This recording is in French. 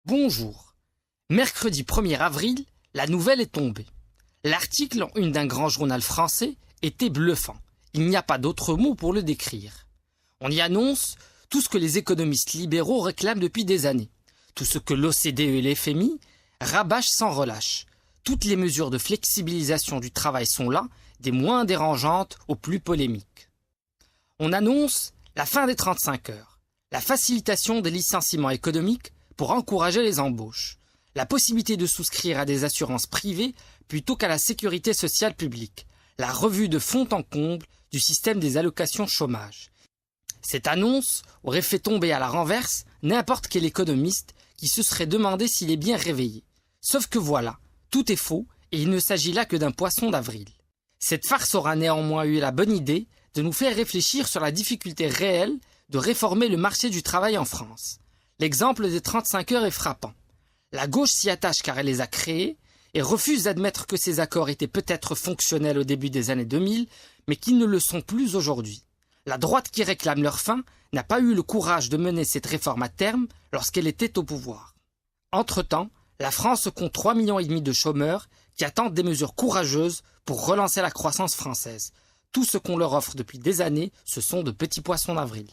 Bonjour. Mercredi 1er avril, la nouvelle est tombée. L'article en une d'un grand journal français était bluffant. Il n'y a pas d'autre mot pour le décrire. On y annonce tout ce que les économistes libéraux réclament depuis des années, tout ce que l'OCDE et l'FMI rabâchent sans relâche. Toutes les mesures de flexibilisation du travail sont là, des moins dérangeantes aux plus polémiques. On annonce la fin des 35 heures, la facilitation des licenciements économiques pour encourager les embauches, la possibilité de souscrire à des assurances privées plutôt qu'à la sécurité sociale publique, la revue de fond en comble du système des allocations chômage. Cette annonce aurait fait tomber à la renverse n'importe quel économiste qui se serait demandé s'il est bien réveillé. Sauf que voilà, tout est faux et il ne s'agit là que d'un poisson d'avril. Cette farce aura néanmoins eu la bonne idée de nous faire réfléchir sur la difficulté réelle de réformer le marché du travail en France. L'exemple des 35 heures est frappant. La gauche s'y attache car elle les a créées et refuse d'admettre que ces accords étaient peut-être fonctionnels au début des années 2000, mais qu'ils ne le sont plus aujourd'hui. La droite qui réclame leur fin n'a pas eu le courage de mener cette réforme à terme lorsqu'elle était au pouvoir. Entre-temps, la France compte 3,5 millions de chômeurs qui attendent des mesures courageuses pour relancer la croissance française. Tout ce qu'on leur offre depuis des années, ce sont de petits poissons d'avril.